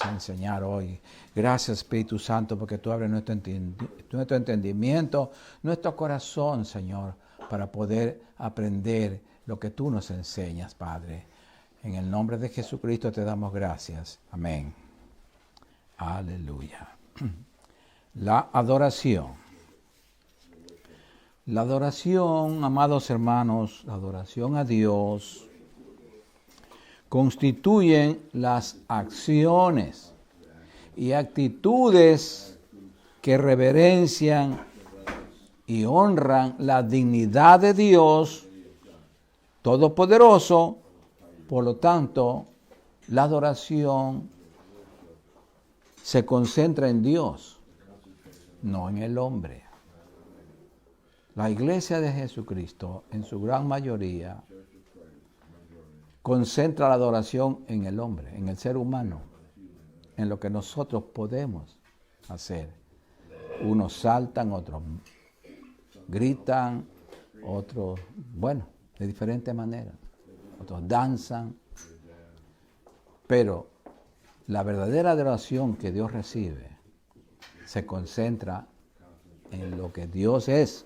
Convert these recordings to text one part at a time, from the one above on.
a enseñar hoy. Gracias, Espíritu Santo, porque tú abres nuestro entendimiento, nuestro corazón, Señor, para poder aprender lo que tú nos enseñas, Padre. En el nombre de Jesucristo te damos gracias. Amén. Aleluya. La adoración. La adoración, amados hermanos, la adoración a Dios constituyen las acciones y actitudes que reverencian y honran la dignidad de Dios Todopoderoso. Por lo tanto, la adoración se concentra en Dios, no en el hombre. La iglesia de Jesucristo, en su gran mayoría, concentra la adoración en el hombre, en el ser humano, en lo que nosotros podemos hacer. Unos saltan, otros gritan, otros, bueno, de diferentes maneras. Otros danzan. Pero la verdadera adoración que Dios recibe se concentra en lo que Dios es,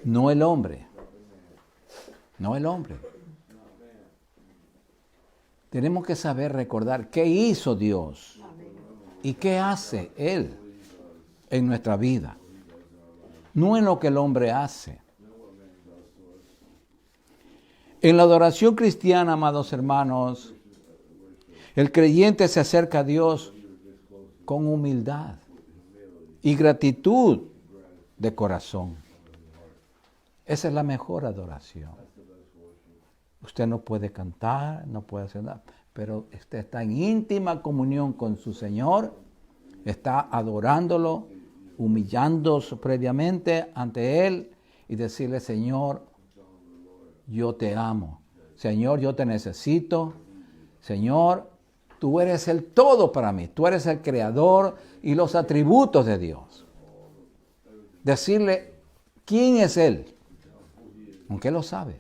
no el hombre. No el hombre. Tenemos que saber recordar qué hizo Dios y qué hace Él en nuestra vida. No en lo que el hombre hace. En la adoración cristiana, amados hermanos, el creyente se acerca a Dios con humildad y gratitud de corazón. Esa es la mejor adoración. Usted no puede cantar, no puede hacer nada, pero usted está en íntima comunión con su Señor, está adorándolo, humillándose previamente ante Él y decirle: Señor, yo te amo. Señor, yo te necesito. Señor, tú eres el todo para mí. Tú eres el creador y los atributos de Dios. Decirle quién es Él, aunque Él lo sabe,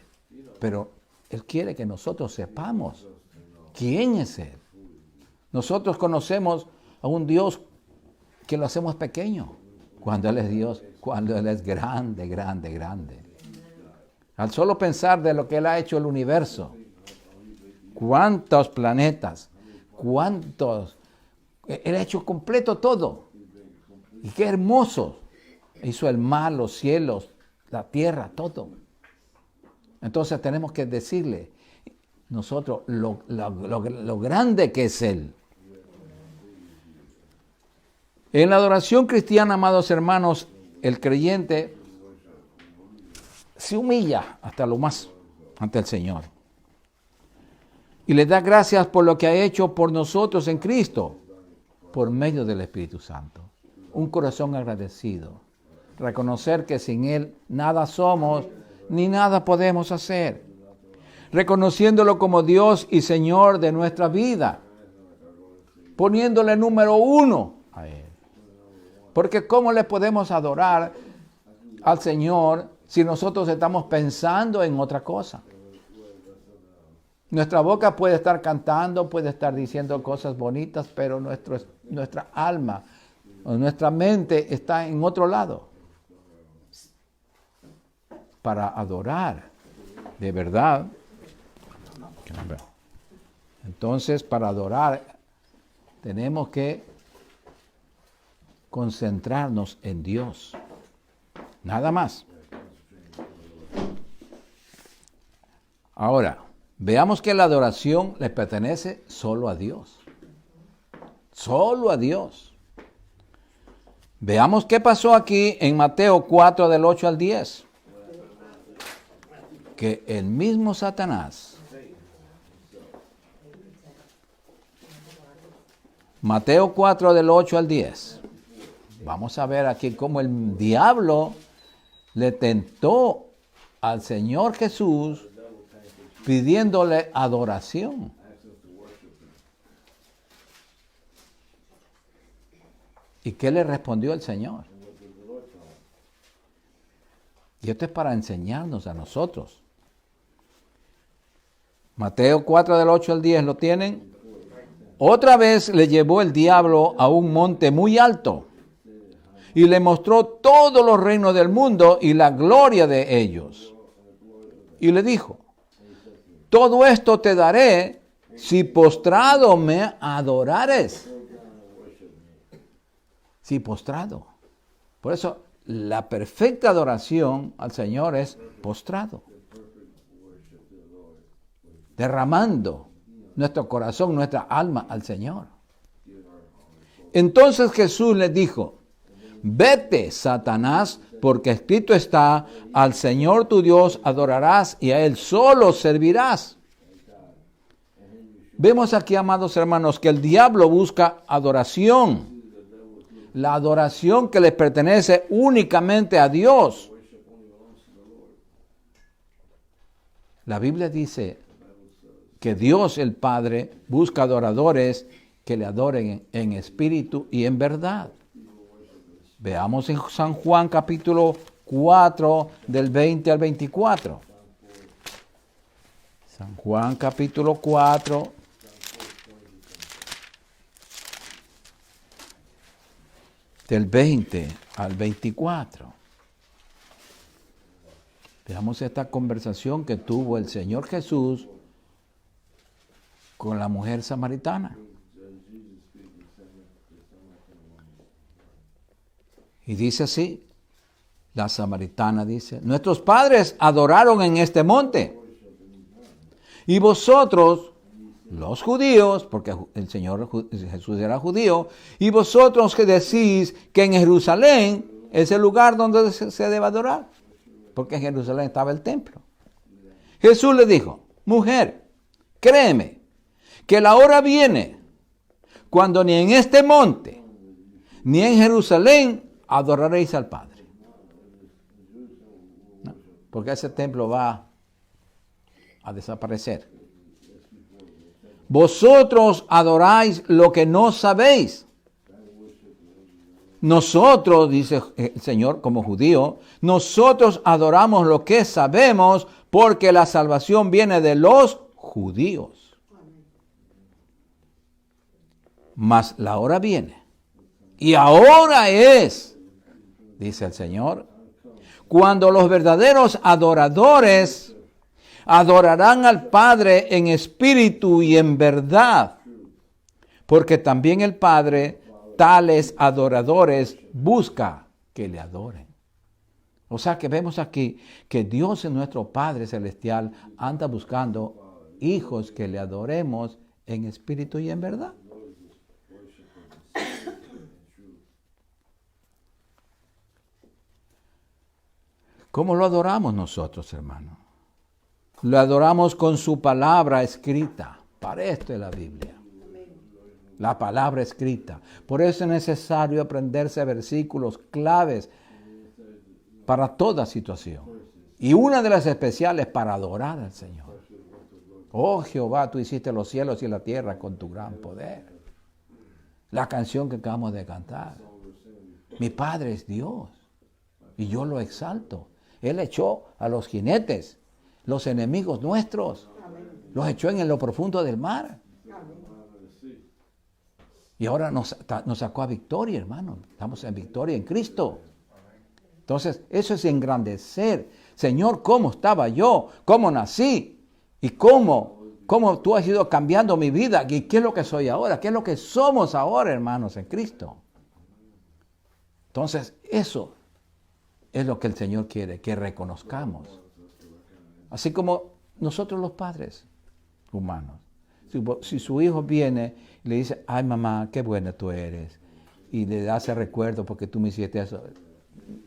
pero Él quiere que nosotros sepamos quién es Él. Nosotros conocemos a un Dios que lo hacemos pequeño, cuando Él es Dios, cuando Él es grande, grande, grande. Al solo pensar de lo que Él ha hecho el universo, cuántos planetas, Él ha hecho completo todo. Y qué hermoso. Hizo el mar, los cielos, la tierra, todo. Entonces tenemos que decirle nosotros lo grande que es Él. En la adoración cristiana, amados hermanos, el creyente se humilla hasta lo más ante el Señor. Y le da gracias por lo que ha hecho por nosotros en Cristo, por medio del Espíritu Santo. Un corazón agradecido. Reconocer que sin Él nada somos, ni nada podemos hacer. Reconociéndolo como Dios y Señor de nuestra vida. Poniéndole número 1 a Él. Porque ¿cómo le podemos adorar al Señor si nosotros estamos pensando en otra cosa? Nuestra boca puede estar cantando, puede estar diciendo cosas bonitas, pero nuestra alma o nuestra mente está en otro lado. Para adorar de verdad. Entonces, para adorar tenemos que concentrarnos en Dios. Nada más. Ahora, veamos que la adoración le pertenece solo a Dios. Solo a Dios. Veamos qué pasó aquí en Mateo 4, del 8 al 10. Que el mismo Satanás, Mateo 4, del 8 al 10. Vamos a ver aquí cómo el diablo le tentó al Señor Jesús pidiéndole adoración. ¿Y qué le respondió el Señor? Y esto es para enseñarnos a nosotros. Mateo 4, del 8 al 10, ¿lo tienen? Otra vez le llevó el diablo a un monte muy alto y le mostró todos los reinos del mundo y la gloria de ellos. Y le dijo, todo esto te daré si postrado me adorares. Si postrado. Por eso la perfecta adoración al Señor es postrado. Derramando nuestro corazón, nuestra alma al Señor. Entonces Jesús le dijo, vete, Satanás, porque escrito está, al Señor tu Dios adorarás y a Él solo servirás. Vemos aquí, amados hermanos, que el diablo busca adoración. La adoración que le pertenece únicamente a Dios. La Biblia dice que Dios el Padre busca adoradores que le adoren en espíritu y en verdad. Veamos en San Juan capítulo 4 del 20 al 24. San Juan capítulo 4. Del 20 al 24. Veamos esta conversación que tuvo el Señor Jesús con la mujer samaritana. Y dice así, la samaritana dice, nuestros padres adoraron en este monte. Y vosotros, los judíos, porque el Señor Jesús era judío, y vosotros que decís que en Jerusalén es el lugar donde se debe adorar, porque en Jerusalén estaba el templo. Jesús le dijo, mujer, créeme, que la hora viene cuando ni en este monte, ni en Jerusalén adoraréis al Padre. No, porque ese templo va a desaparecer. Vosotros adoráis lo que no sabéis. Nosotros, dice el Señor como judío, nosotros adoramos lo que sabemos porque la salvación viene de los judíos. Mas la hora viene. Y ahora es, dice el Señor, cuando los verdaderos adoradores adorarán al Padre en espíritu y en verdad, porque también el Padre tales adoradores busca que le adoren. O sea que vemos aquí que Dios, en nuestro Padre Celestial, anda buscando hijos que le adoremos en espíritu y en verdad. ¿Cómo lo adoramos nosotros, hermanos? Lo adoramos con su palabra escrita. Para esto es la Biblia. La palabra escrita. Por eso es necesario aprenderse versículos claves para toda situación. Y una de las especiales para adorar al Señor. Oh Jehová, tú hiciste los cielos y la tierra con tu gran poder. La canción que acabamos de cantar. Mi Padre es Dios y yo lo exalto. Él echó a los jinetes, los enemigos nuestros. Los echó en lo profundo del mar. Y ahora nos sacó a victoria, hermano. Estamos en victoria en Cristo. Entonces, eso es engrandecer. Señor, ¿cómo estaba yo? ¿Cómo nací? ¿Y cómo tú has ido cambiando mi vida? ¿Y qué es lo que soy ahora? ¿Qué es lo que somos ahora, hermanos, en Cristo? Entonces, eso es lo que el Señor quiere, que reconozcamos. Así como nosotros los padres humanos. Si su hijo viene y le dice, ay mamá, qué buena tú eres, y le da ese recuerdo porque tú me hiciste eso.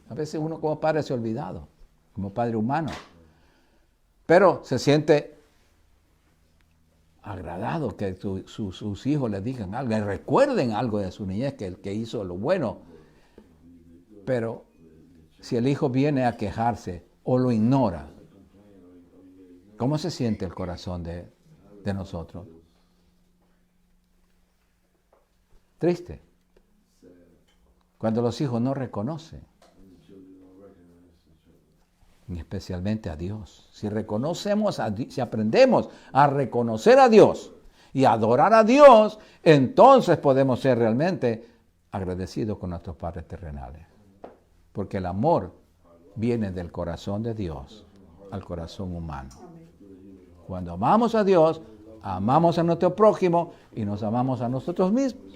A veces uno como padre se ha olvidado, como padre humano. Pero se siente agradado que sus hijos le digan algo, le recuerden algo de su niñez, que hizo lo bueno. Pero si el hijo viene a quejarse o lo ignora, ¿cómo se siente el corazón de nosotros? Triste. Cuando los hijos no reconocen, y especialmente a Dios. Si aprendemos a reconocer a Dios y adorar a Dios, entonces podemos ser realmente agradecidos con nuestros padres terrenales. Porque el amor viene del corazón de Dios al corazón humano. Cuando amamos a Dios, amamos a nuestro prójimo y nos amamos a nosotros mismos.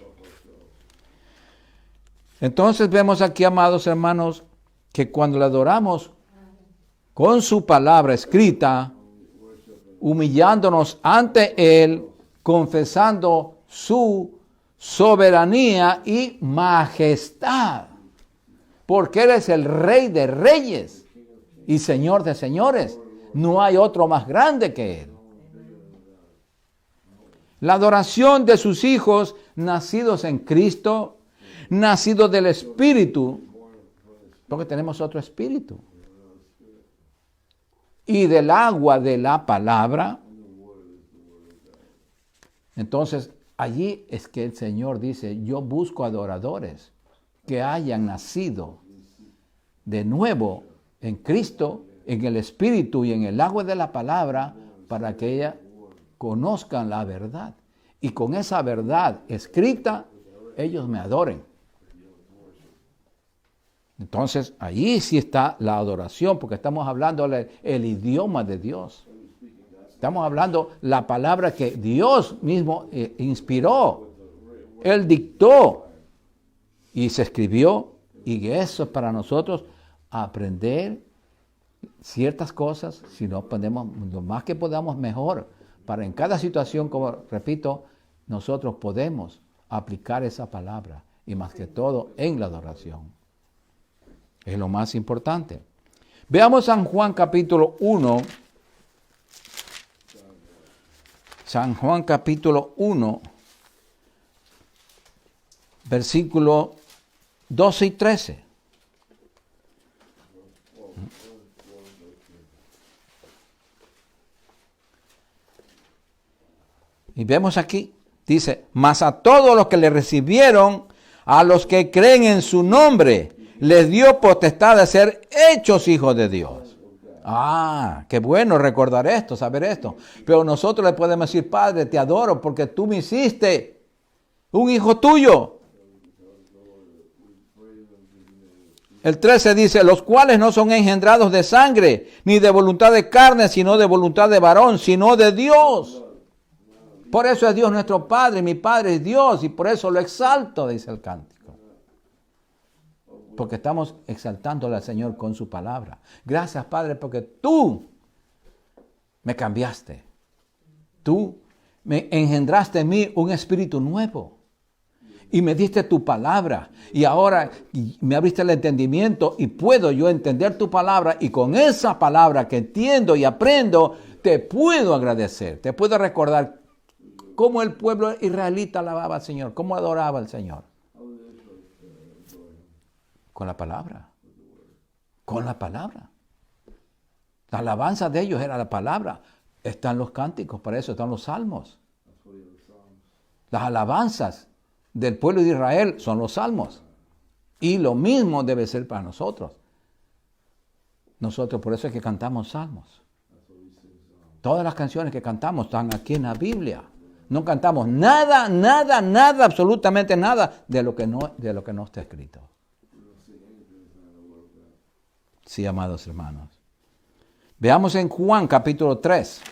Entonces vemos aquí, amados hermanos, que cuando le adoramos con su palabra escrita, humillándonos ante Él, confesando su soberanía y majestad, porque Él es el Rey de reyes y Señor de señores. No hay otro más grande que Él. La adoración de sus hijos, nacidos en Cristo, nacidos del Espíritu, porque tenemos otro Espíritu, y del agua de la palabra. Entonces, allí es que el Señor dice, yo busco adoradores que hayan nacido de nuevo en Cristo, en el Espíritu y en el agua de la palabra, para que ellas conozcan la verdad. Y con esa verdad escrita, ellos me adoren. Entonces, allí sí está la adoración, porque estamos hablando el idioma de Dios. Estamos hablando la palabra que Dios mismo inspiró. Él dictó y se escribió. Y eso es para nosotros aprender ciertas cosas. Si no aprendemos lo más que podamos, mejor. Para en cada situación, como repito, nosotros podemos aplicar esa palabra. Y más que todo en la adoración. Es lo más importante. Veamos San Juan capítulo 1. San Juan capítulo 1, versículo 12 y 13. Y vemos aquí, dice, mas a todos los que le recibieron, a los que creen en su nombre, les dio potestad de ser hechos hijos de Dios. Ah, qué bueno recordar esto, saber esto. Pero nosotros le podemos decir, Padre, te adoro porque tú me hiciste un hijo tuyo. El 13 dice, los cuales no son engendrados de sangre, ni de voluntad de carne, sino de voluntad de varón, sino de Dios. Por eso es Dios nuestro Padre, mi Padre es Dios, y por eso lo exalto, dice el cántico. Porque estamos exaltándole al Señor con su palabra. Gracias, Padre, porque tú me cambiaste. Tú me engendraste en mí un espíritu nuevo. Y me diste tu palabra. Y ahora me abriste el entendimiento y puedo yo entender tu palabra. Y con esa palabra que entiendo y aprendo, te puedo agradecer. Te puedo recordar cómo el pueblo israelita alababa al Señor, cómo adoraba al Señor. Con la palabra. Con la palabra. La alabanza de ellos era la palabra. Están los cánticos, para eso están los salmos. Las alabanzas del pueblo de Israel son los salmos. Y lo mismo debe ser para nosotros. Nosotros por eso es que cantamos salmos. Todas las canciones que cantamos están aquí en la Biblia. No cantamos nada, absolutamente nada de lo que no está escrito. Sí, amados hermanos. Veamos en Juan capítulo 3.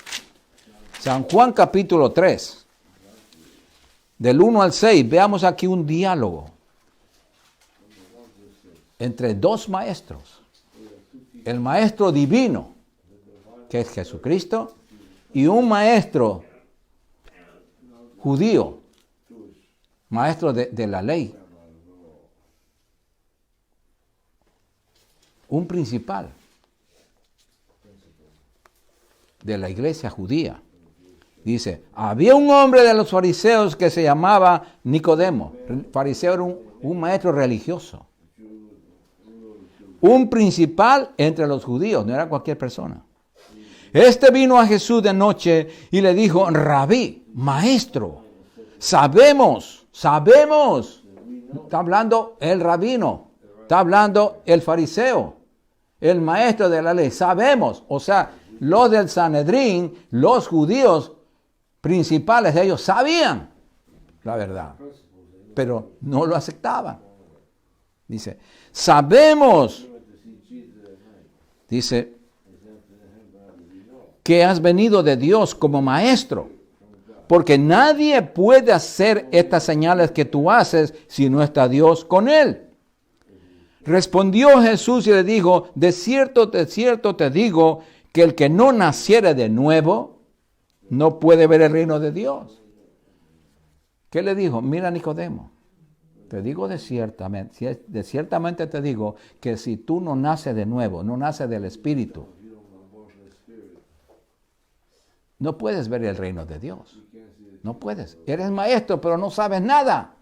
San Juan capítulo 3. Del 1 al 6. Veamos aquí un diálogo entre dos maestros. El maestro divino, que es Jesucristo, y un maestro judío, maestro de la ley. Un principal de la iglesia judía. Dice, había un hombre de los fariseos que se llamaba Nicodemo. El fariseo era un maestro religioso. Un principal entre los judíos, no era cualquier persona. Este vino a Jesús de noche y le dijo, Rabí, maestro, sabemos. Está hablando el rabino, está hablando el fariseo. El maestro de la ley, sabemos, o sea, los del Sanedrín, los judíos, principales de ellos sabían la verdad, pero no lo aceptaban. Dice, sabemos, dice, que has venido de Dios como maestro, porque nadie puede hacer estas señales que tú haces si no está Dios con él. Respondió Jesús y le dijo, de cierto te digo, que el que no naciere de nuevo, no puede ver el reino de Dios. ¿Qué le dijo? Mira, Nicodemo, te digo ciertamente te digo que si tú no naces de nuevo, no naces del Espíritu, no puedes ver el reino de Dios. No puedes. Eres maestro, pero no sabes nada.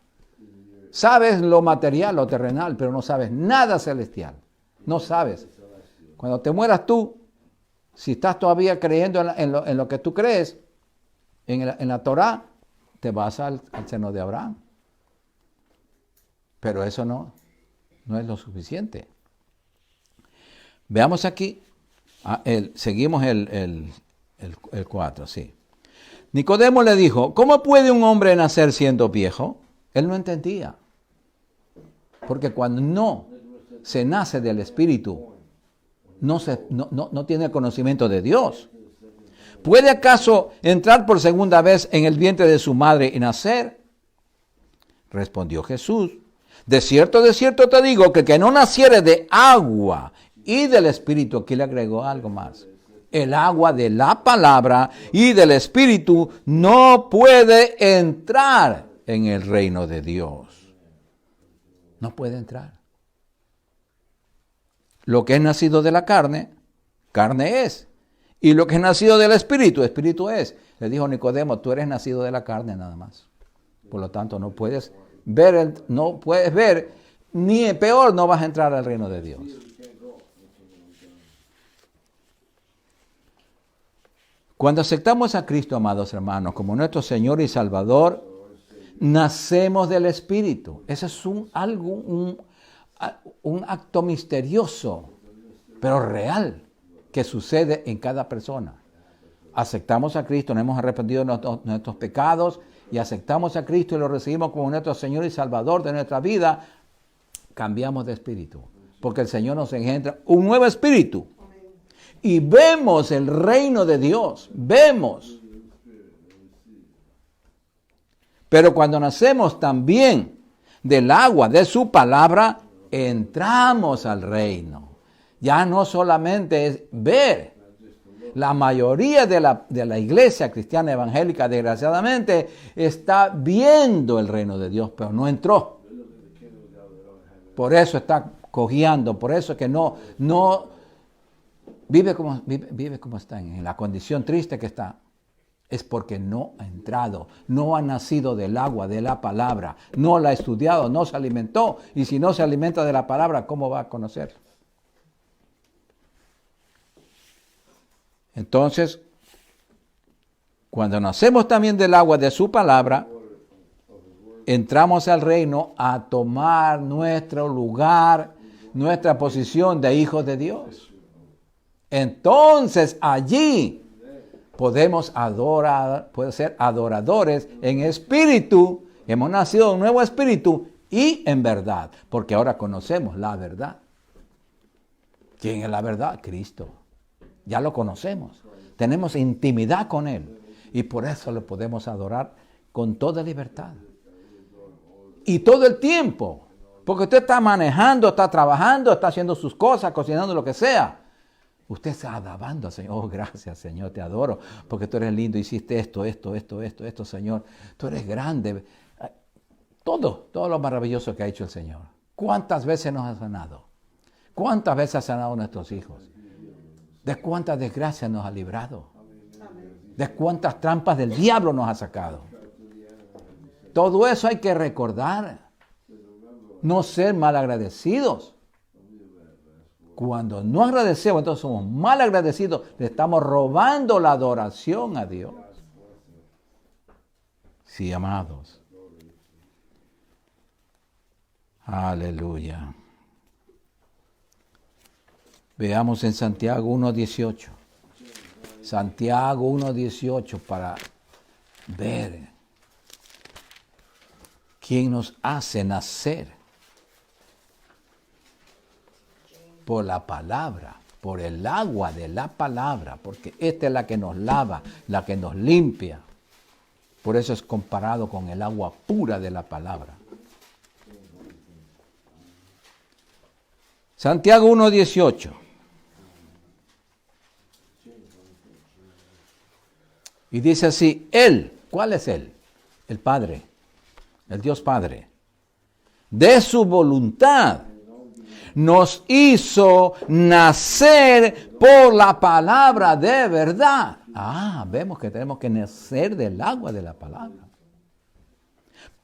Sabes lo material, lo terrenal, pero no sabes nada celestial. No sabes. Cuando te mueras tú, si estás todavía creyendo en lo que tú crees, en la Torá, te vas al seno de Abraham. Pero eso no es lo suficiente. Veamos aquí, seguimos el 4, sí. Nicodemo le dijo, ¿cómo puede un hombre nacer siendo viejo? Él no entendía. Porque cuando no se nace del Espíritu, no tiene conocimiento de Dios. ¿Puede acaso entrar por segunda vez en el vientre de su madre y nacer? Respondió Jesús, de cierto te digo que el que no naciere de agua y del Espíritu, aquí le agregó algo más, el agua de la palabra y del Espíritu no puede entrar en el reino de Dios. No puede entrar. Lo que es nacido de la carne, carne es. Y lo que es nacido del Espíritu, Espíritu es. Le dijo Nicodemo, tú eres nacido de la carne nada más. Por lo tanto, no puedes ver, ni peor no vas a entrar al reino de Dios. Cuando aceptamos a Cristo, amados hermanos, como nuestro Señor y Salvador, nacemos del Espíritu. Ese es un acto misterioso, pero real, que sucede en cada persona. Aceptamos a Cristo, nos hemos arrepentido de nuestros pecados y aceptamos a Cristo y lo recibimos como nuestro Señor y Salvador de nuestra vida, cambiamos de espíritu, porque el Señor nos engendra un nuevo espíritu. Y vemos el reino de Dios, vemos. Pero cuando nacemos también del agua de su palabra, entramos al reino. Ya no solamente es ver. La mayoría de la iglesia cristiana evangélica, desgraciadamente, está viendo el reino de Dios, pero no entró. Por eso está cojeando, por eso es que no vive como está, en la condición triste que está. Es porque no ha entrado, no ha nacido del agua, de la palabra, no la ha estudiado, no se alimentó. Y si no se alimenta de la palabra, ¿cómo va a conocer? Entonces, cuando nacemos también del agua de su palabra, entramos al reino a tomar nuestro lugar, nuestra posición de hijos de Dios. Entonces allí podemos ser adoradores en espíritu. Hemos nacido de un nuevo espíritu y en verdad, porque ahora conocemos la verdad. ¿Quién es la verdad? Cristo. Ya lo conocemos. Tenemos intimidad con Él y por eso le podemos adorar con toda libertad. Y todo el tiempo, porque usted está manejando, está trabajando, está haciendo sus cosas, cocinando lo que sea. Usted está alabando al Señor. Oh, gracias, Señor, te adoro, porque tú eres lindo, hiciste esto, Señor. Tú eres grande. Todo lo maravilloso que ha hecho el Señor. ¿Cuántas veces nos ha sanado? ¿Cuántas veces ha sanado a nuestros hijos? ¿De cuántas desgracias nos ha librado? ¿De cuántas trampas del diablo nos ha sacado? Todo eso hay que recordar. No ser malagradecidos. Cuando no agradecemos, entonces somos mal agradecidos. Le estamos robando la adoración a Dios. Sí, amados. Aleluya. Veamos en Santiago 1:18. Santiago 1:18 para ver quién nos hace nacer por la palabra, por el agua de la palabra, porque esta es la que nos lava, la que nos limpia. Por eso es comparado con el agua pura de la palabra. Santiago 1:18. Y dice así, Él, ¿cuál es Él? El Padre, el Dios Padre, de su voluntad nos hizo nacer por la palabra de verdad. Vemos que tenemos que nacer del agua de la palabra.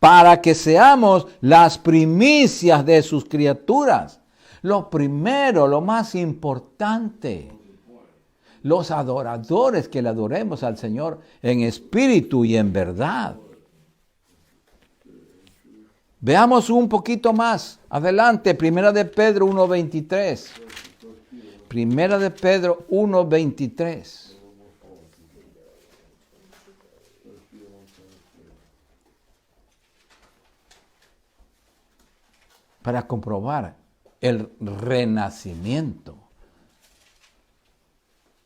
Para que seamos las primicias de sus criaturas. Lo primero, lo más importante. Los adoradores que le adoremos al Señor en espíritu y en verdad. Veamos un poquito más adelante, Primera de Pedro 1:23. Primera de Pedro 1:23. Para comprobar el renacimiento,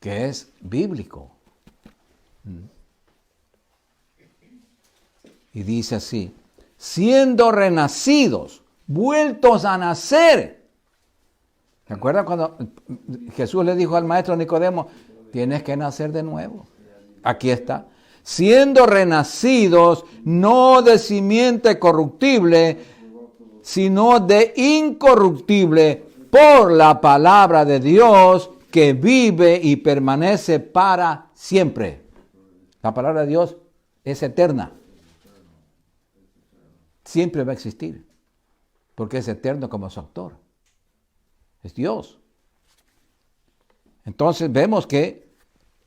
que es bíblico. Y dice así, siendo renacidos, vueltos a nacer. ¿Se acuerdan cuando Jesús le dijo al maestro Nicodemo, tienes que nacer de nuevo? Aquí está. Siendo renacidos, no de simiente corruptible, sino de incorruptible, por la palabra de Dios, que vive y permanece para siempre. La palabra de Dios es eterna. Siempre va a existir, porque es eterno como su autor. Es Dios. Entonces vemos que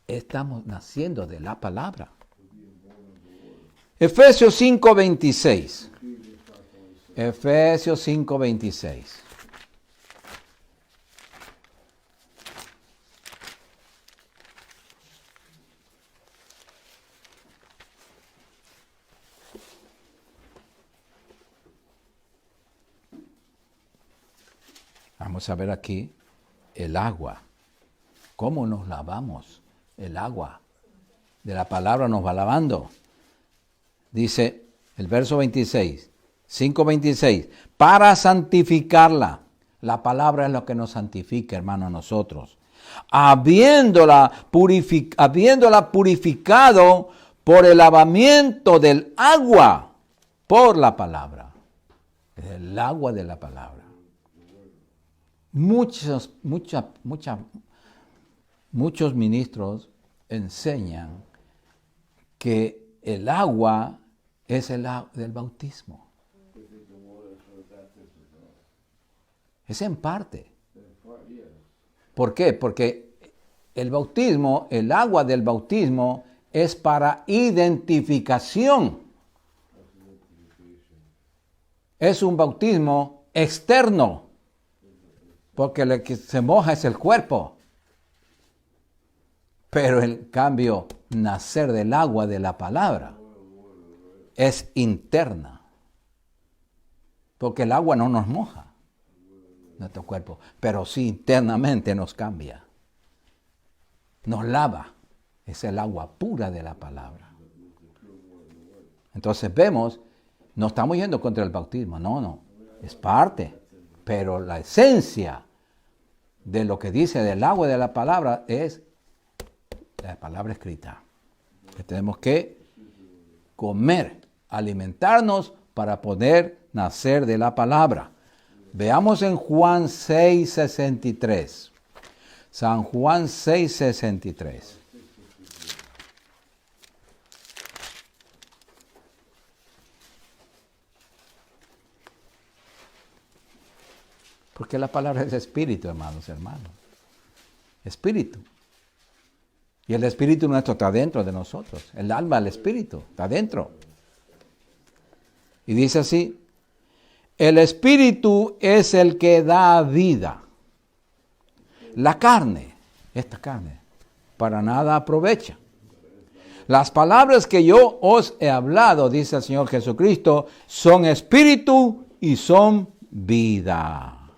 estamos naciendo de la palabra. Efesios 5:26. Efesios 5:26. Vamos a ver aquí el agua. ¿Cómo nos lavamos? El agua de la palabra nos va lavando. Dice el verso 26, 5:26, para santificarla. La palabra es lo que nos santifica, hermano, a nosotros. Habiéndola purificado por el lavamiento del agua, por la palabra. El agua de la palabra. Muchos ministros enseñan que el agua es el agua del bautismo. Es en parte. ¿Por qué? Porque el bautismo, el agua del bautismo, es para identificación. Es un bautismo externo, porque lo que se moja es el cuerpo. Pero en cambio, nacer del agua de la palabra es interna. Porque el agua no nos moja nuestro cuerpo, pero sí internamente nos cambia. Nos lava. Es el agua pura de la palabra. Entonces vemos, no estamos yendo contra el bautismo, no. Es parte. Pero la esencia de lo que dice del agua de la palabra es la palabra escrita. Que tenemos que comer, alimentarnos para poder nacer de la palabra. Veamos en Juan 6:63. San Juan 6:63. Porque la palabra es espíritu, hermanos. Espíritu. Y el espíritu nuestro está dentro de nosotros. El alma, el espíritu, está dentro. Y dice así, el espíritu es el que da vida. La carne, esta carne, para nada aprovecha. Las palabras que yo os he hablado, dice el Señor Jesucristo, son espíritu y son vida.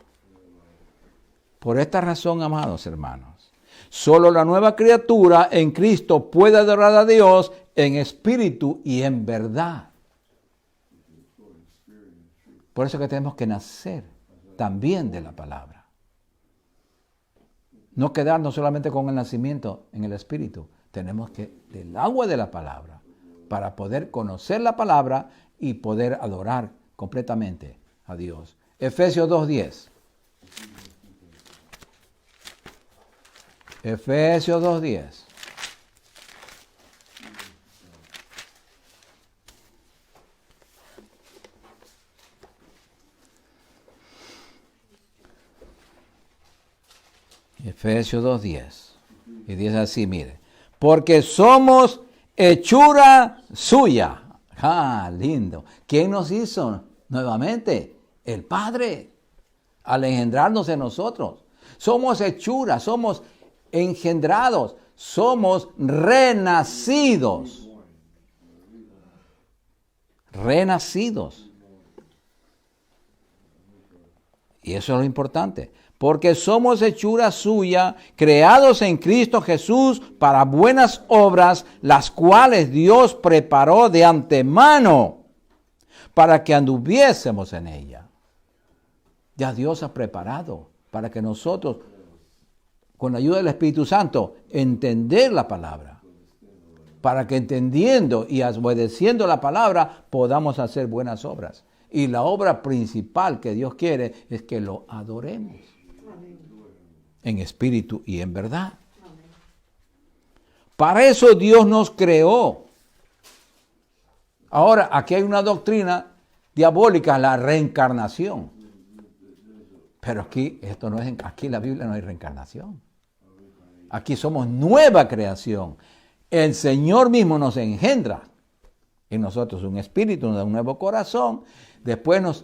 Por esta razón, amados hermanos, solo la nueva criatura en Cristo puede adorar a Dios en espíritu y en verdad. Por eso que tenemos que nacer también de la palabra. No quedarnos solamente con el nacimiento en el espíritu. Tenemos que del agua de la palabra para poder conocer la palabra y poder adorar completamente a Dios. Efesios 2:10. Efesios 2:10. Efesios 2:10. Y dice así, mire. Porque somos hechura suya. ¡Ah, lindo! ¿Quién nos hizo nuevamente? El Padre, al engendrarnos en nosotros. Somos hechura, somos engendrados, somos renacidos. Renacidos. Y eso es lo importante. Porque somos hechura suya, creados en Cristo Jesús para buenas obras, las cuales Dios preparó de antemano para que anduviésemos en ella. Ya Dios ha preparado para que nosotros, con la ayuda del Espíritu Santo, entender la palabra. Para que entendiendo y obedeciendo la palabra, podamos hacer buenas obras. Y la obra principal que Dios quiere es que lo adoremos. En espíritu y en verdad. Para eso Dios nos creó. Ahora, aquí hay una doctrina diabólica, la reencarnación. Pero aquí, aquí en la Biblia no hay reencarnación. Aquí somos nueva creación. El Señor mismo nos engendra en nosotros un espíritu, un nuevo corazón. Después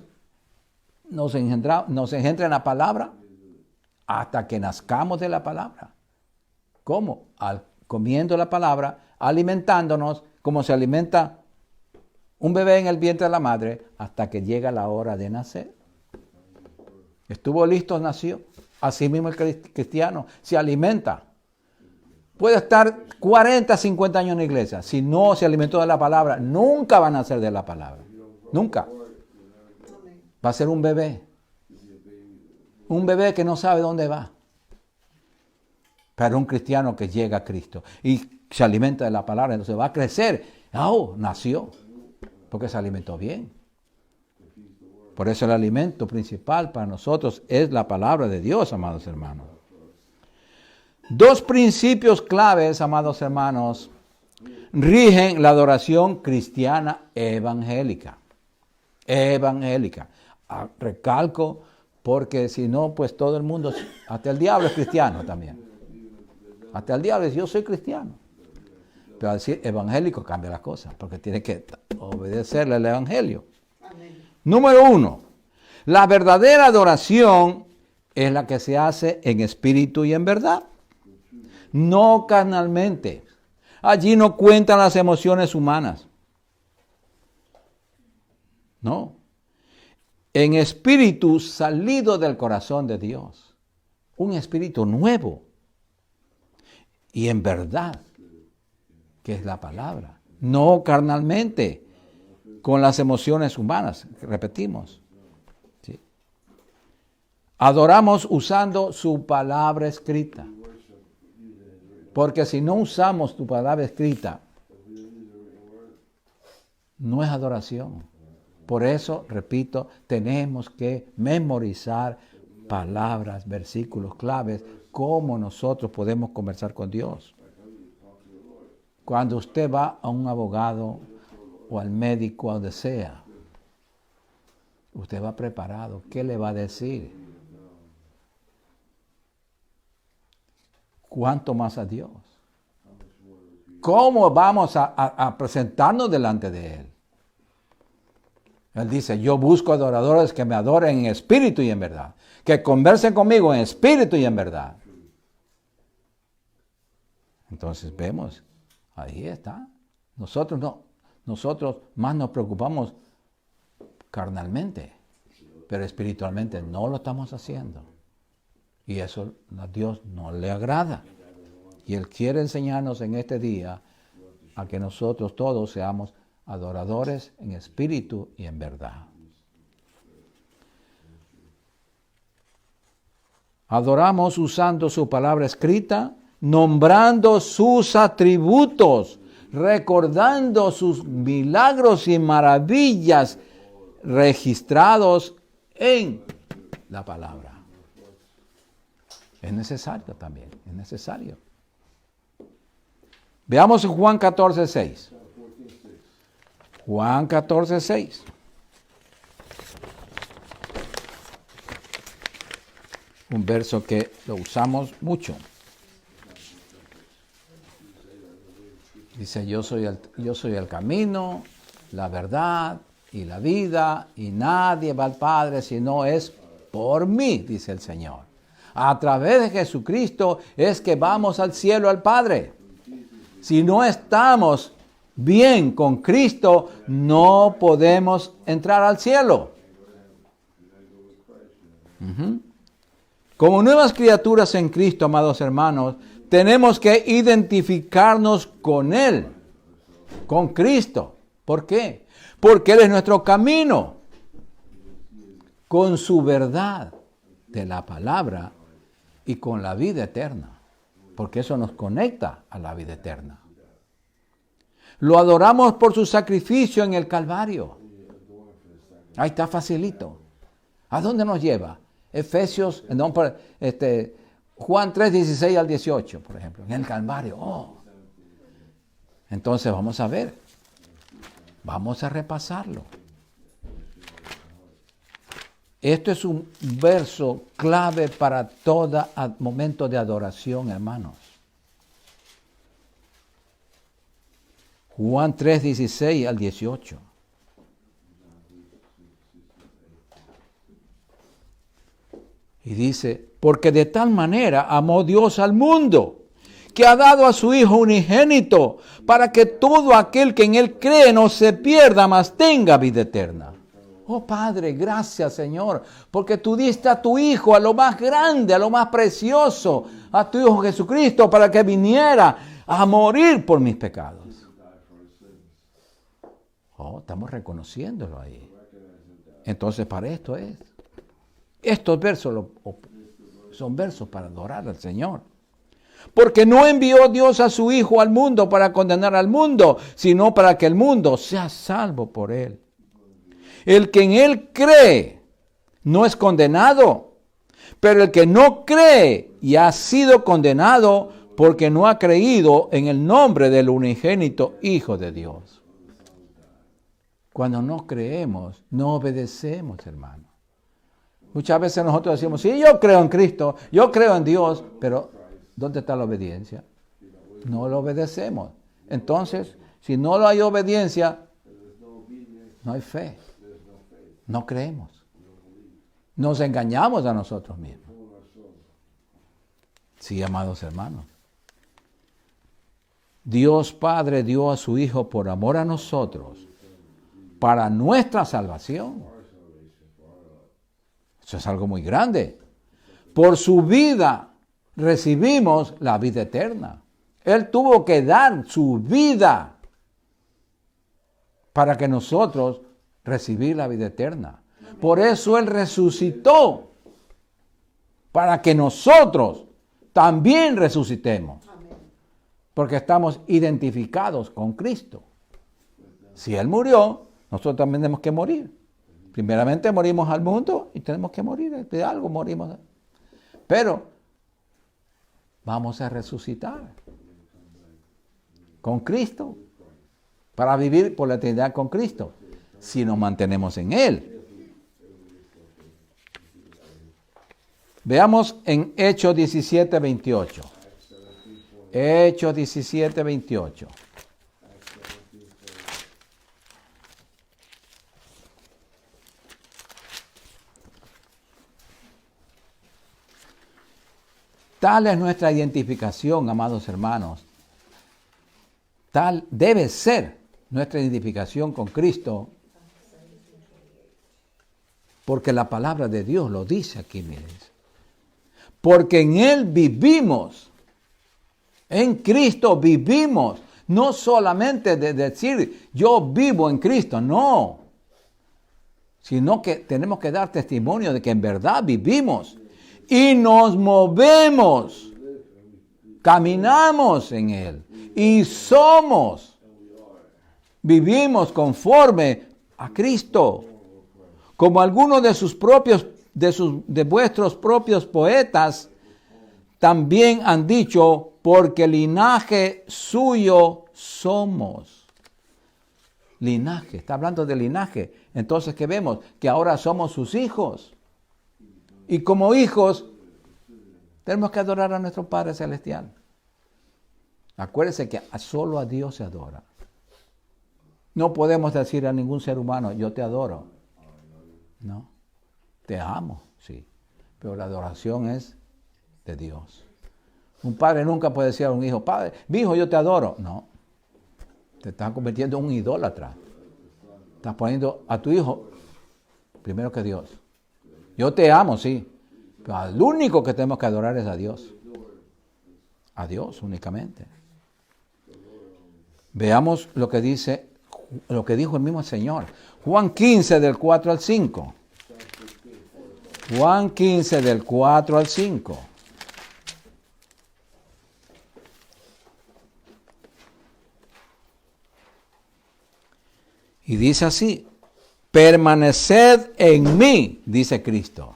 nos engendra en la palabra. Hasta que nazcamos de la palabra. ¿Cómo? Comiendo la palabra, alimentándonos, como se alimenta un bebé en el vientre de la madre, hasta que llega la hora de nacer. Estuvo listo, nació. Así mismo el cristiano se alimenta. Puede estar 40, 50 años en la iglesia. Si no se alimentó de la palabra, nunca va a nacer de la palabra. Nunca. Va a ser un bebé. Un bebé que no sabe dónde va. Pero un cristiano que llega a Cristo y se alimenta de la palabra, entonces va a crecer. Oh, nació. Porque se alimentó bien. Por eso el alimento principal para nosotros es la palabra de Dios, amados hermanos. Dos principios claves, amados hermanos, rigen la adoración cristiana evangélica. Evangélica. Recalco, porque si no, pues todo el mundo, hasta el diablo es cristiano también. Hasta el diablo dice, yo soy cristiano. Pero al decir evangélico cambia las cosas, porque tiene que obedecerle al evangelio. Amén. Número 1, la verdadera adoración es la que se hace en espíritu y en verdad. No carnalmente. Allí no cuentan las emociones humanas. No. En espíritu salido del corazón de Dios. Un espíritu nuevo. Y en verdad, que es la palabra. No carnalmente, con las emociones humanas. Repetimos. ¿Sí? Adoramos usando su palabra escrita. Porque si no usamos tu palabra escrita, no es adoración. Por eso, repito, tenemos que memorizar palabras, versículos claves, cómo nosotros podemos conversar con Dios. Cuando usted va a un abogado o al médico, a donde sea, usted va preparado. ¿Qué le va a decir? ¿Cuánto más a Dios? ¿Cómo vamos a presentarnos delante de Él? Él dice, yo busco adoradores que me adoren en espíritu y en verdad. Que conversen conmigo en espíritu y en verdad. Entonces vemos, ahí está. Nosotros no. Nosotros más nos preocupamos carnalmente, pero espiritualmente no lo estamos haciendo. Y eso a Dios no le agrada. Y Él quiere enseñarnos en este día a que nosotros todos seamos adoradores en espíritu y en verdad. Adoramos usando su palabra escrita, nombrando sus atributos, recordando sus milagros y maravillas registrados en la palabra. Es necesario también, es necesario. Veamos Juan 14:6. Juan 14:6. Un verso que lo usamos mucho. Dice, yo soy el camino, la verdad y la vida, y nadie va al Padre si no es por mí, dice el Señor. A través de Jesucristo es que vamos al cielo, al Padre. Si no estamos bien con Cristo, no podemos entrar al cielo. Como nuevas criaturas en Cristo, amados hermanos, tenemos que identificarnos con Él, con Cristo. ¿Por qué? Porque Él es nuestro camino, con su verdad de la palabra y con la vida eterna, porque eso nos conecta a la vida eterna. Lo adoramos por su sacrificio en el Calvario. Ahí está facilito. ¿A dónde nos lleva? Juan 3:16 al 18, por ejemplo, en el Calvario. Entonces vamos a ver, vamos a repasarlo. Esto es un verso clave para todo momento de adoración, hermanos. Juan 3:16 al 18. Y dice, porque de tal manera amó Dios al mundo, que ha dado a su Hijo unigénito, para que todo aquel que en Él cree no se pierda, mas tenga vida eterna. Oh Padre, gracias Señor, porque tú diste a tu Hijo, a lo más grande, a lo más precioso, a tu Hijo Jesucristo, para que viniera a morir por mis pecados. Estamos reconociéndolo ahí. Entonces para esto es. Estos versos son versos para adorar al Señor. Porque no envió Dios a su Hijo al mundo para condenar al mundo, sino para que el mundo sea salvo por Él. El que en Él cree no es condenado, pero el que no cree y ha sido condenado porque no ha creído en el nombre del unigénito Hijo de Dios. Cuando no creemos, no obedecemos, hermano. Muchas veces nosotros decimos, sí, yo creo en Cristo, yo creo en Dios, pero ¿dónde está la obediencia? No lo obedecemos. Entonces, si no hay obediencia, no hay fe. No creemos. Nos engañamos a nosotros mismos. Sí, amados hermanos. Dios Padre dio a su Hijo por amor a nosotros, para nuestra salvación. Eso es algo muy grande. Por su vida recibimos la vida eterna. Él tuvo que dar su vida para que nosotros recibir la vida eterna. Por eso Él resucitó, para que nosotros también resucitemos. Porque estamos identificados con Cristo. Si Él murió, nosotros también tenemos que morir. Primeramente morimos al mundo y tenemos que morir. De algo morimos. Pero vamos a resucitar con Cristo para vivir por la eternidad con Cristo, si nos mantenemos en Él. Veamos en Hechos 17:28. Hechos 17:28. Tal es nuestra identificación, amados hermanos, Tal debe ser nuestra identificación con Cristo, porque la palabra de Dios lo dice aquí, miren. Porque en Él vivimos, en Cristo vivimos, no solamente de decir yo vivo en Cristo, no, sino que tenemos que dar testimonio de que en verdad vivimos y nos movemos, caminamos en Él y vivimos conforme a Cristo. Como algunos de vuestros propios poetas también han dicho, porque linaje suyo somos. Linaje, está hablando de linaje. Entonces, ¿qué vemos? Que ahora somos sus hijos. Y como hijos, tenemos que adorar a nuestro Padre Celestial. Acuérdense que solo a Dios se adora. No podemos decir a ningún ser humano, yo te adoro. No, te amo, sí, pero la adoración es de Dios. Un padre nunca puede decir a un hijo, padre, mi hijo, yo te adoro. No, te estás convirtiendo en un idólatra. Estás poniendo a tu hijo primero que Dios. Yo te amo, sí, pero al único que tenemos que adorar es a Dios. A Dios únicamente. Veamos lo que dijo el mismo Señor. Juan 15 del 4 al 5. Juan 15 del 4 al 5. Y dice así, permaneced en mí, dice Cristo,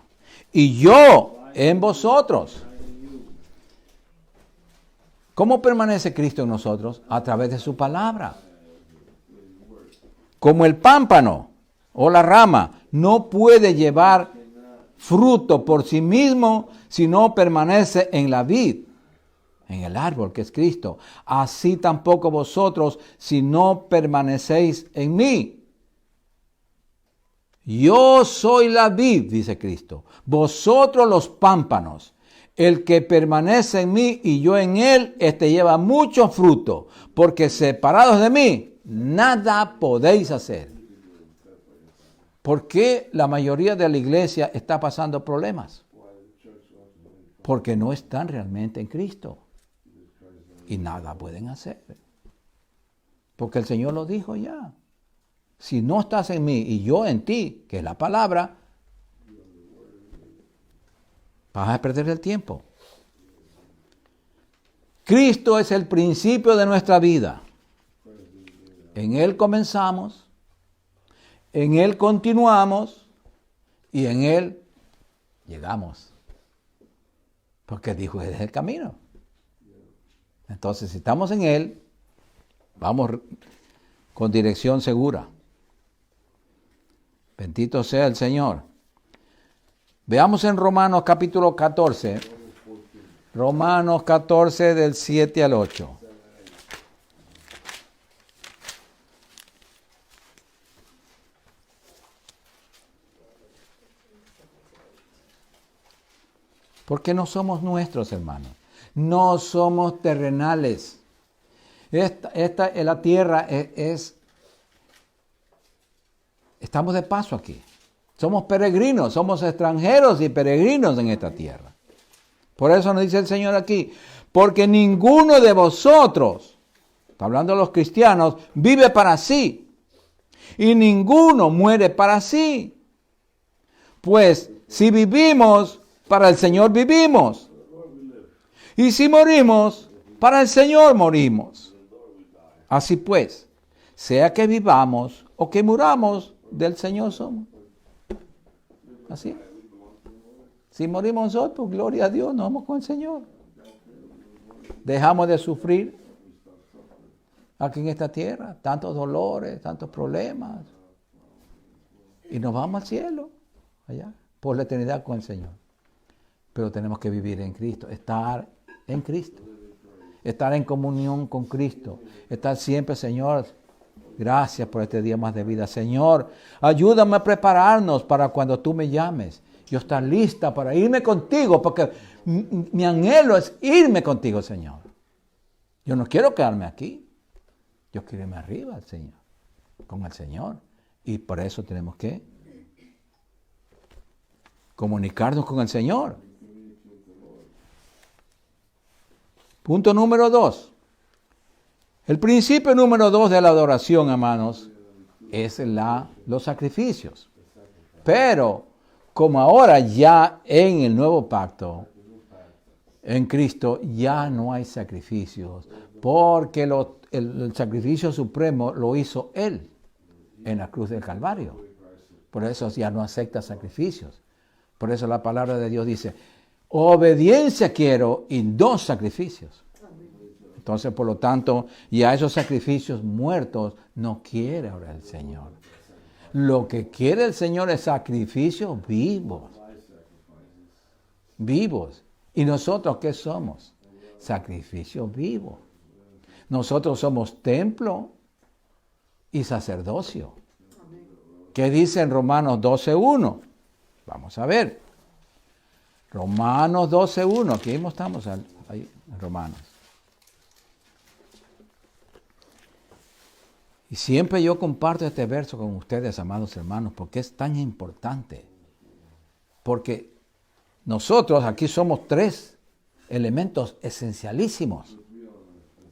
y yo en vosotros. ¿Cómo permanece Cristo en nosotros? A través de su palabra. Como el pámpano o la rama no puede llevar fruto por sí mismo si no permanece en la vid, en el árbol que es Cristo. Así tampoco vosotros si no permanecéis en mí. Yo soy la vid, dice Cristo. Vosotros los pámpanos. El que permanece en mí y yo en él, lleva mucho fruto, porque separados de mí, nada podéis hacer. ¿Por qué la mayoría de la iglesia está pasando problemas? Porque no están realmente en Cristo. Y nada pueden hacer. Porque el Señor lo dijo ya. Si no estás en mí y yo en ti, que es la palabra, vas a perder el tiempo. Cristo es el principio de nuestra vida. En Él comenzamos, en Él continuamos y en Él llegamos. Porque dijo, Él es el camino. Entonces, si estamos en Él, vamos con dirección segura. Bendito sea el Señor. Veamos en Romanos capítulo 14. Romanos 14 del 7 al 8. Porque no somos nuestros, hermanos. No somos terrenales. La tierra estamos de paso aquí. Somos peregrinos, somos extranjeros y peregrinos en esta tierra. Por eso nos dice el Señor aquí, porque ninguno de vosotros, está hablando de los cristianos, vive para sí. Y ninguno muere para sí. Pues si vivimos, para el Señor vivimos. Y si morimos, para el Señor morimos. Así pues, sea que vivamos o que muramos, del Señor somos. Así. Si morimos nosotros, pues gloria a Dios, nos vamos con el Señor. Dejamos de sufrir aquí en esta tierra, tantos dolores, tantos problemas. Y nos vamos al cielo, allá, por la eternidad con el Señor. Pero tenemos que vivir en Cristo, estar en Cristo, estar en comunión con Cristo, estar siempre, Señor, gracias por este día más de vida. Señor, ayúdame a prepararnos para cuando tú me llames. Yo estar lista para irme contigo, porque mi anhelo es irme contigo, Señor. Yo no quiero quedarme aquí. Yo quiero irme arriba al Señor, con el Señor. Y por eso tenemos que comunicarnos con el Señor. Punto número 2. El principio número 2 de la adoración, hermanos, es los sacrificios. Pero, como ahora ya en el nuevo pacto, en Cristo, ya no hay sacrificios, porque el sacrificio supremo lo hizo Él en la cruz del Calvario. Por eso ya no acepta sacrificios. Por eso la palabra de Dios dice, obediencia quiero y no sacrificios. Entonces, por lo tanto, ya esos sacrificios muertos no quiere ahora el Señor. Lo que quiere el Señor es sacrificios vivos. Vivos. ¿Y nosotros qué somos? Sacrificios vivos. Nosotros somos templo y sacerdocio. ¿Qué dice en Romanos 12:1? Vamos a ver. Romanos 12:1. Aquí mismo estamos ahí, en Romanos. Y siempre yo comparto este verso con ustedes, amados hermanos, porque es tan importante. Porque nosotros aquí somos 3 elementos esencialísimos.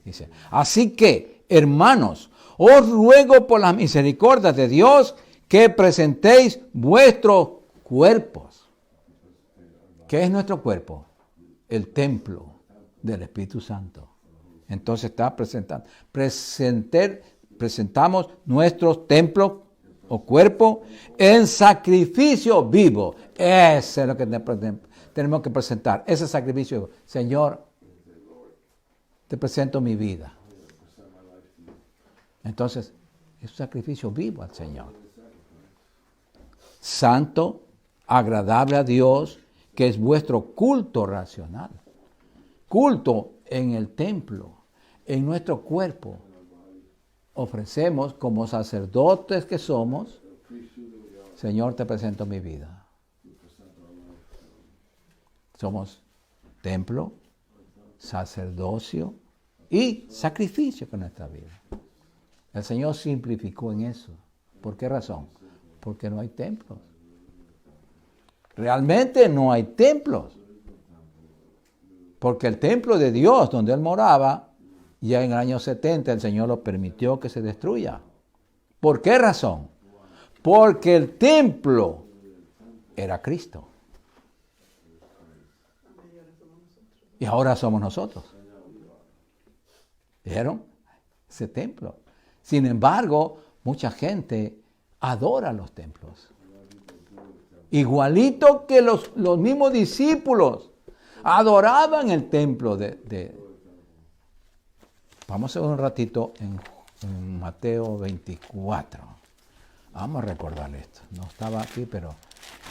Dice, así que, hermanos, os ruego por las misericordias de Dios que presentéis vuestros cuerpos. ¿Qué es nuestro cuerpo? El templo del Espíritu Santo. Entonces está presentando. Presentamos nuestros templos o cuerpo en sacrificio vivo. Ese es lo que tenemos que presentar. Ese sacrificio. Señor, te presento mi vida. Entonces, es un sacrificio vivo al Señor. Santo, agradable a Dios, que es vuestro culto racional. Culto en el templo, en nuestro cuerpo. Ofrecemos como sacerdotes que somos, Señor, te presento mi vida. Somos templo, sacerdocio y sacrificio con nuestra vida. El Señor simplificó en eso. ¿Por qué razón? Porque no hay templos. Realmente no hay templos. Porque el templo de Dios, donde Él moraba, ya en el año 70 el Señor lo permitió que se destruya. ¿Por qué razón? Porque el templo era Cristo. Y ahora somos nosotros. ¿Vieron? Ese templo. Sin embargo, mucha gente adora los templos. Igualito que los mismos discípulos adoraban el templo Vamos a ver un ratito en Mateo 24. Vamos a recordar esto. No estaba aquí, pero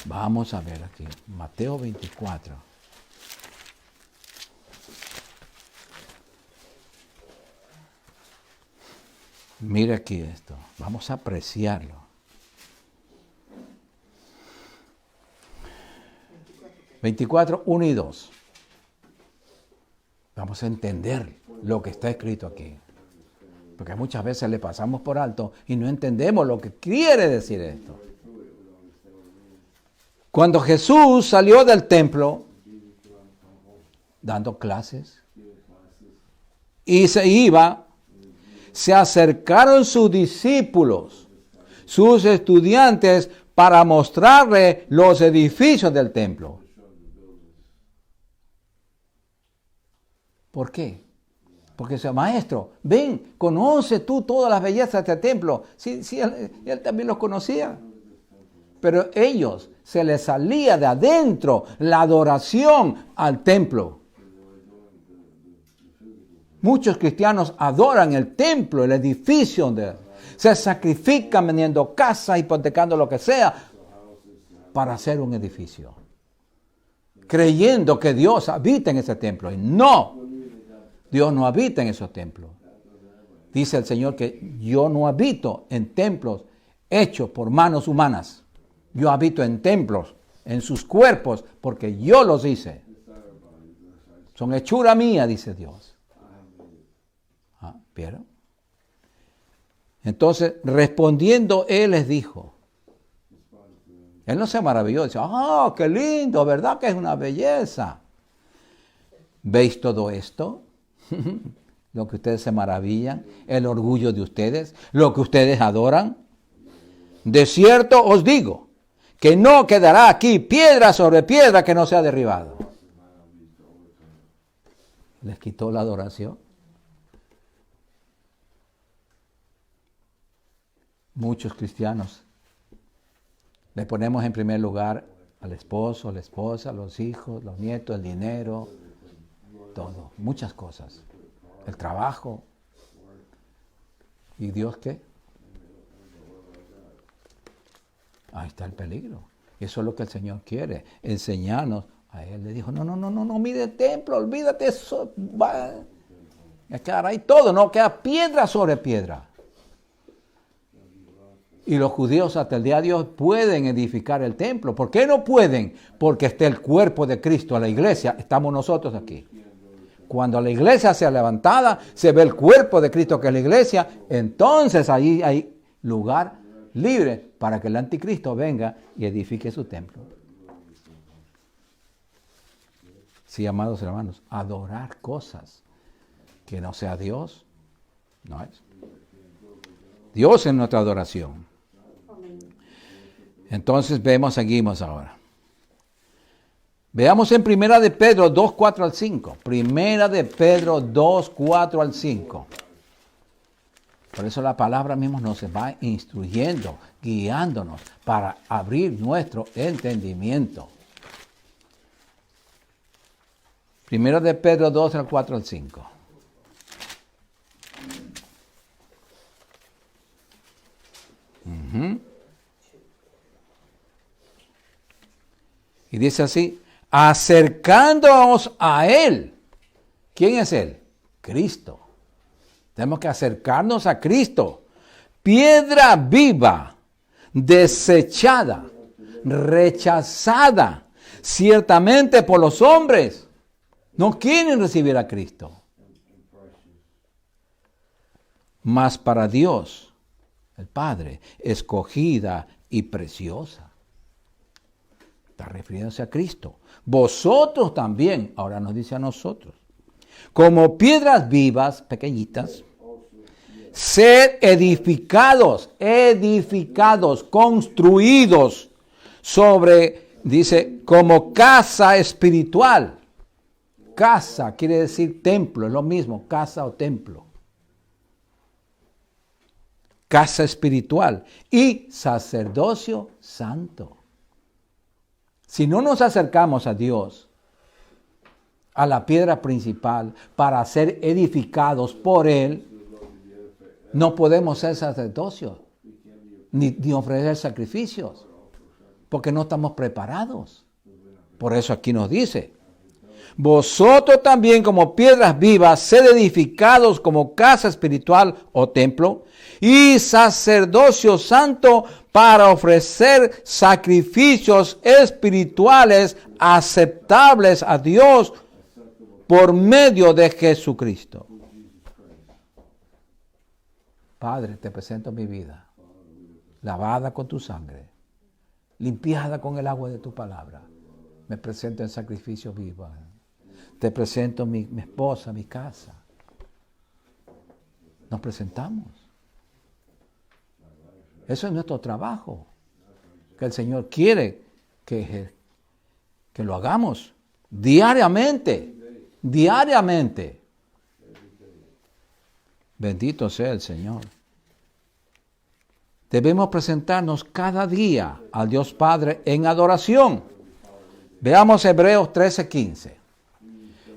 vamos a ver aquí. Mateo 24. Mire aquí esto. Vamos a apreciarlo. 24, 1 y 2. Vamos a entender lo que está escrito aquí. Porque muchas veces le pasamos por alto y no entendemos lo que quiere decir esto. Cuando Jesús salió del templo, dando clases, y se iba, se acercaron sus discípulos, sus estudiantes, para mostrarle los edificios del templo. ¿Por qué? Porque dice, maestro, ven, conoce tú todas las bellezas de este templo. Sí, él también los conocía. Pero ellos, se les salía de adentro la adoración al templo. Muchos cristianos adoran el templo, el edificio, se sacrifican vendiendo casas, hipotecando lo que sea, para hacer un edificio. Creyendo que Dios habita en ese templo. Y no, Dios no habita en esos templos. Dice el Señor que yo no habito en templos hechos por manos humanas. Yo habito en templos, en sus cuerpos, porque yo los hice. Son hechura mía, dice Dios. ¿Vieron? Entonces, respondiendo, él les dijo. Él no se maravilló, dice, ¡oh, qué lindo! ¿Verdad que es una belleza? ¿Veis todo esto? Lo que ustedes se maravillan, el orgullo de ustedes, lo que ustedes adoran. De cierto os digo, que no quedará aquí piedra sobre piedra que no sea derribado. Les quitó la adoración. Muchos cristianos le ponemos en primer lugar al esposo, la esposa, los hijos, los nietos, el dinero, todo, muchas cosas, el trabajo. ¿Y Dios qué? Ahí está el peligro. Eso es lo que el Señor quiere, enseñarnos. A él le dijo, no, mire el templo, olvídate eso, va a quedar ahí todo, no queda piedra sobre piedra. Y los judíos hasta el día de hoy pueden edificar el templo. ¿Por qué no pueden? Porque está el cuerpo de Cristo, la iglesia, estamos nosotros aquí. Cuando la iglesia sea levantada, se ve el cuerpo de Cristo que es la iglesia, entonces ahí hay lugar libre para que el anticristo venga y edifique su templo. Sí, amados hermanos, adorar cosas que no sea Dios, no es. Dios es nuestra adoración. Entonces seguimos ahora. Veamos en Primera de Pedro 2, 4 al 5. Primera de Pedro 2, 4 al 5. Por eso la palabra misma nos va instruyendo, guiándonos para abrir nuestro entendimiento. Primera de Pedro 2, al 4 al 5. Y dice así, acercándonos a Él. ¿Quién es Él? Cristo. Tenemos que acercarnos a Cristo. Piedra viva, desechada, rechazada, ciertamente por los hombres. No quieren recibir a Cristo. Mas para Dios, el Padre, escogida y preciosa. Está refiriéndose a Cristo. Vosotros también, ahora nos dice a nosotros, como piedras vivas, pequeñitas, sed edificados, construidos sobre, dice, como casa espiritual. Casa quiere decir templo, es lo mismo, casa o templo. Casa espiritual y sacerdocio santo. Si no nos acercamos a Dios, a la piedra principal, para ser edificados por Él, no podemos ser sacerdocios, ni ofrecer sacrificios, porque no estamos preparados. Por eso aquí nos dice, vosotros también como piedras vivas, sed edificados como casa espiritual o templo, y sacerdocio santo para ofrecer sacrificios espirituales aceptables a Dios por medio de Jesucristo. Padre, te presento mi vida, lavada con tu sangre, limpiada con el agua de tu palabra. Me presento en sacrificio vivo. Te presento mi esposa, mi casa. Nos presentamos. Eso es nuestro trabajo, que el Señor quiere que lo hagamos diariamente. Bendito sea el Señor. Debemos presentarnos cada día al Dios Padre en adoración. Veamos Hebreos 13:15.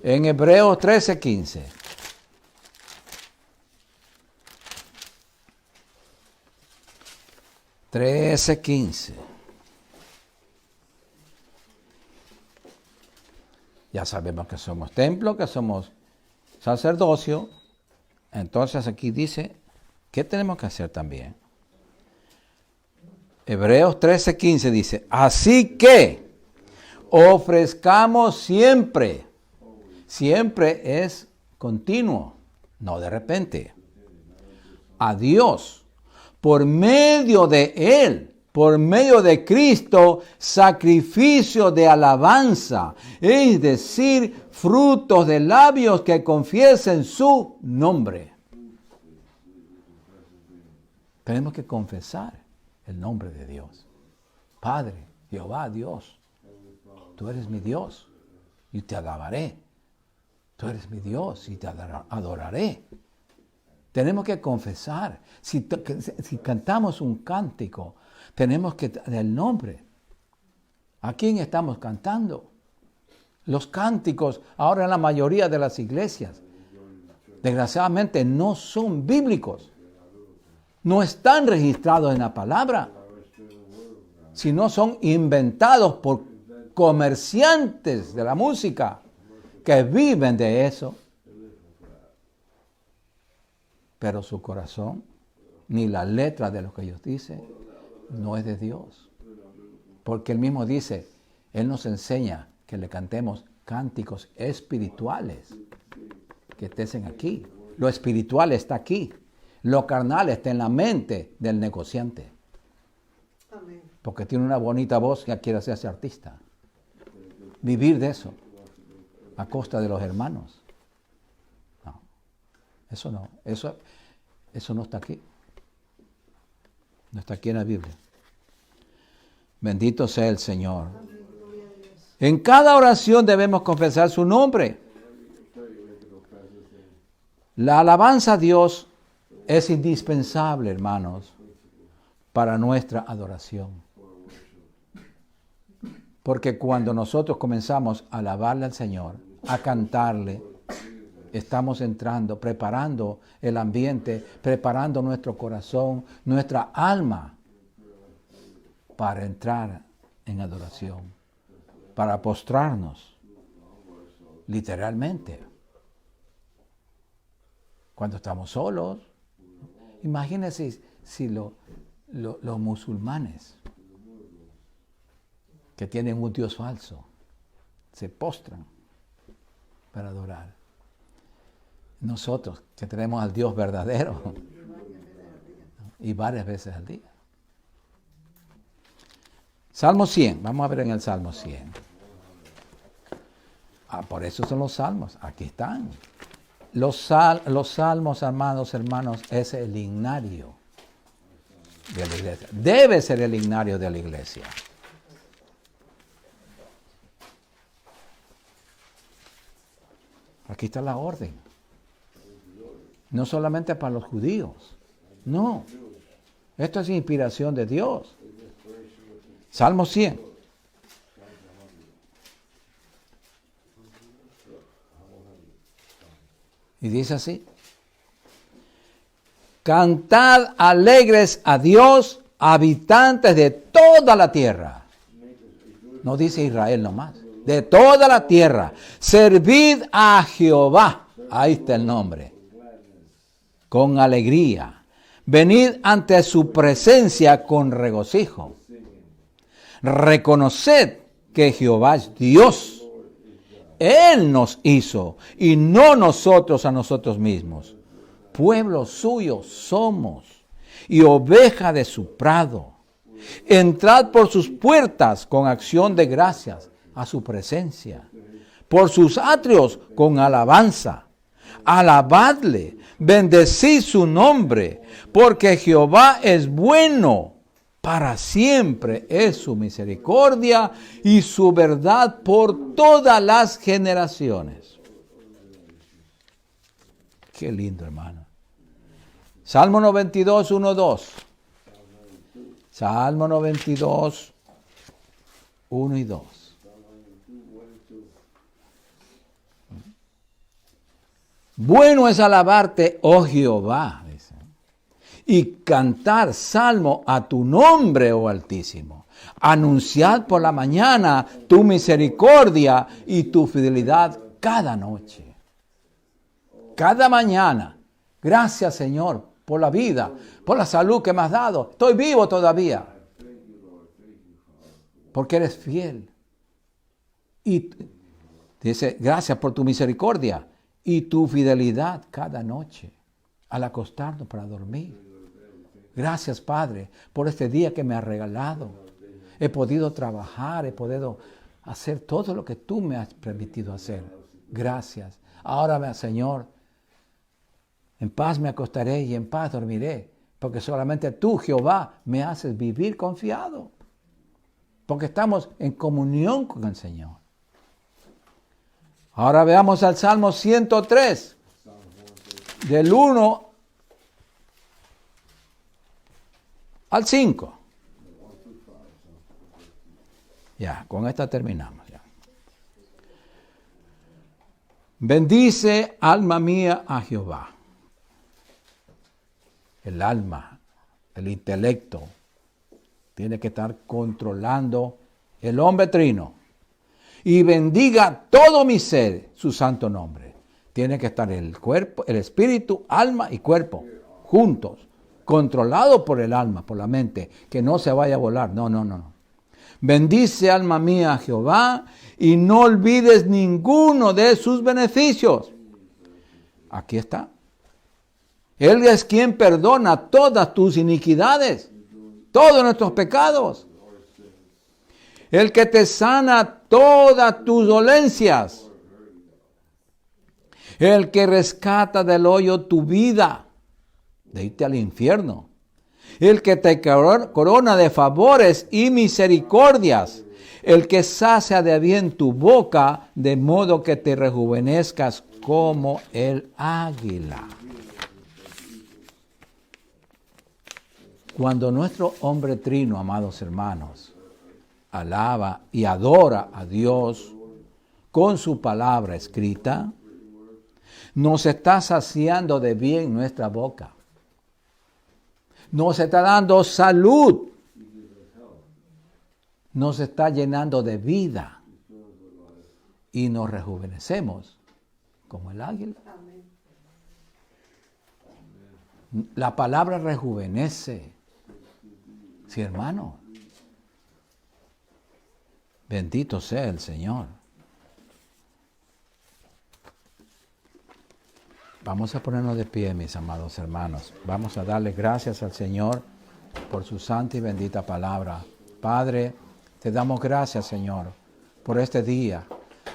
En Hebreos 13:15. Ya sabemos que somos templo, que somos sacerdocio. Entonces aquí dice, ¿qué tenemos que hacer también? Hebreos 13:15 dice, así que ofrezcamos siempre. Siempre es continuo, no de repente. A Dios, por medio de Él, por medio de Cristo, sacrificio de alabanza, es decir, frutos de labios que confiesen su nombre. Tenemos que confesar el nombre de Dios. Padre, Jehová, Dios, tú eres mi Dios y te alabaré. Tú eres mi Dios y te adoraré. Tenemos que confesar. Si cantamos un cántico, tenemos que dar el nombre. ¿A quién estamos cantando? Los cánticos, ahora en la mayoría de las iglesias, desgraciadamente no son bíblicos. No están registrados en la palabra, sino son inventados por comerciantes de la música que viven de eso. Pero su corazón, ni la letra de lo que ellos dicen, no es de Dios. Porque Él mismo dice, Él nos enseña que le cantemos cánticos espirituales que estén aquí. Lo espiritual está aquí. Lo carnal está en la mente del negociante. Amén. Porque tiene una bonita voz que quiere hacerse artista. Vivir de eso a costa de los hermanos. No, eso no. Eso no está aquí. No está aquí en la Biblia. Bendito sea el Señor. En cada oración debemos confesar su nombre. La alabanza a Dios es indispensable, hermanos, para nuestra adoración. Porque cuando nosotros comenzamos a alabarle al Señor, a cantarle, estamos entrando, preparando el ambiente, preparando nuestro corazón, nuestra alma para entrar en adoración, para postrarnos, literalmente. Cuando estamos solos, imagínense si los musulmanes que tienen un Dios falso se postran para adorar. Nosotros que tenemos al Dios verdadero y varias veces al día. Salmo 100, vamos a ver en el Salmo 100. Por eso son los salmos, aquí están. Los salmos, hermanos, es el himnario de la iglesia. Debe ser el himnario de la iglesia. Aquí está la orden. No solamente para los judíos. No. Esto es inspiración de Dios. Salmo 100. Y dice así: cantad alegres a Dios, habitantes de toda la tierra. No dice Israel nomás. De toda la tierra. Servid a Jehová. Ahí está el nombre. Con alegría. Venid ante su presencia con regocijo. Reconoced que Jehová es Dios. Él nos hizo y no nosotros a nosotros mismos. Pueblo suyo somos y oveja de su prado. Entrad por sus puertas con acción de gracias a su presencia. Por sus atrios con alabanza. Alabadle, bendecid su nombre, porque Jehová es bueno. Para siempre es su misericordia y su verdad por todas las generaciones. Qué lindo, hermano. Salmo 92, 1, 2. Salmo 92, 1 y 2. Bueno es alabarte, oh Jehová, dice, y cantar salmo a tu nombre, oh Altísimo. Anunciad por la mañana tu misericordia y tu fidelidad cada noche. Cada mañana. Gracias, Señor, por la vida, por la salud que me has dado. Estoy vivo todavía. Porque eres fiel. Y dice, gracias por tu misericordia y tu fidelidad cada noche al acostarnos para dormir. Gracias, Padre, por este día que me has regalado. He podido trabajar, he podido hacer todo lo que tú me has permitido hacer. Gracias. Ahora, Señor, en paz me acostaré y en paz dormiré, porque solamente tú, Jehová, me haces vivir confiado, porque estamos en comunión con el Señor. Ahora veamos al Salmo 103, del 1 al 5. Ya, con esta terminamos. Ya. Bendice, alma mía, a Jehová. El alma, el intelecto, tiene que estar controlando el hombre trino. Y bendiga todo mi ser, su santo nombre. Tiene que estar el cuerpo, el espíritu, alma y cuerpo, juntos, controlado por el alma, por la mente, que no se vaya a volar. No. Bendice, alma mía, a Jehová, y no olvides ninguno de sus beneficios. Aquí está. Él es quien perdona todas tus iniquidades, todos nuestros pecados. El que te sana todas tus dolencias. El que rescata del hoyo tu vida, de irte al infierno. El que te corona de favores y misericordias. El que sacia de bien tu boca, de modo que te rejuvenezcas como el águila. Cuando nuestro hombre trino, amados hermanos, alaba y adora a Dios con su palabra escrita, nos está saciando de bien nuestra boca. Nos está dando salud. Nos está llenando de vida. Y nos rejuvenecemos como el águila. La palabra rejuvenece. Sí, hermano. Bendito sea el Señor. Vamos a ponernos de pie, mis amados hermanos. Vamos a darle gracias al Señor por su santa y bendita palabra. Padre, te damos gracias, Señor, por este día.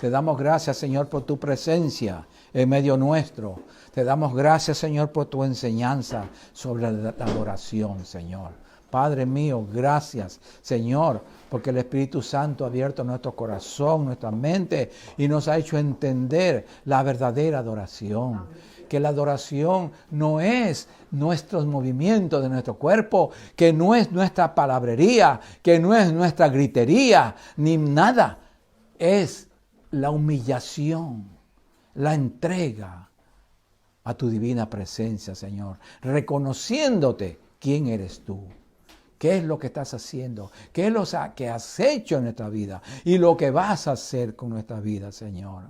Te damos gracias, Señor, por tu presencia en medio nuestro. Te damos gracias, Señor, por tu enseñanza sobre la adoración, Señor. Padre mío, gracias, Señor, porque el Espíritu Santo ha abierto nuestro corazón, nuestra mente y nos ha hecho entender la verdadera adoración. Que la adoración no es nuestros movimientos de nuestro cuerpo, que no es nuestra palabrería, que no es nuestra gritería, ni nada. Es la humillación, la entrega a tu divina presencia, Señor, reconociéndote quién eres tú. ¿Qué es lo que estás haciendo? ¿Qué es lo que has hecho en nuestra vida? Y lo que vas a hacer con nuestra vida, Señor.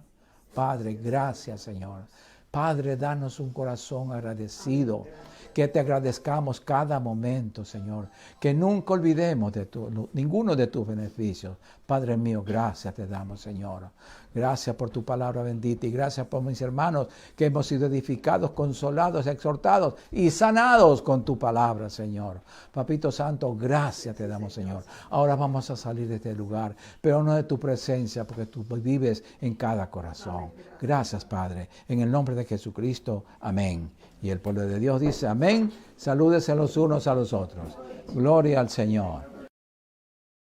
Padre, gracias, Señor. Padre, danos un corazón agradecido. Que te agradezcamos cada momento, Señor. Que nunca olvidemos de ninguno de tus beneficios. Padre mío, gracias te damos, Señor. Gracias por tu palabra bendita y gracias por mis hermanos que hemos sido edificados, consolados, exhortados y sanados con tu palabra, Señor. Papito Santo, gracias te damos, Señor. Ahora vamos a salir de este lugar, pero no de tu presencia, porque tú vives en cada corazón. Gracias, Padre. En el nombre de Jesucristo, amén. Y el pueblo de Dios dice amén. Salúdense los unos a los otros. Gloria al Señor.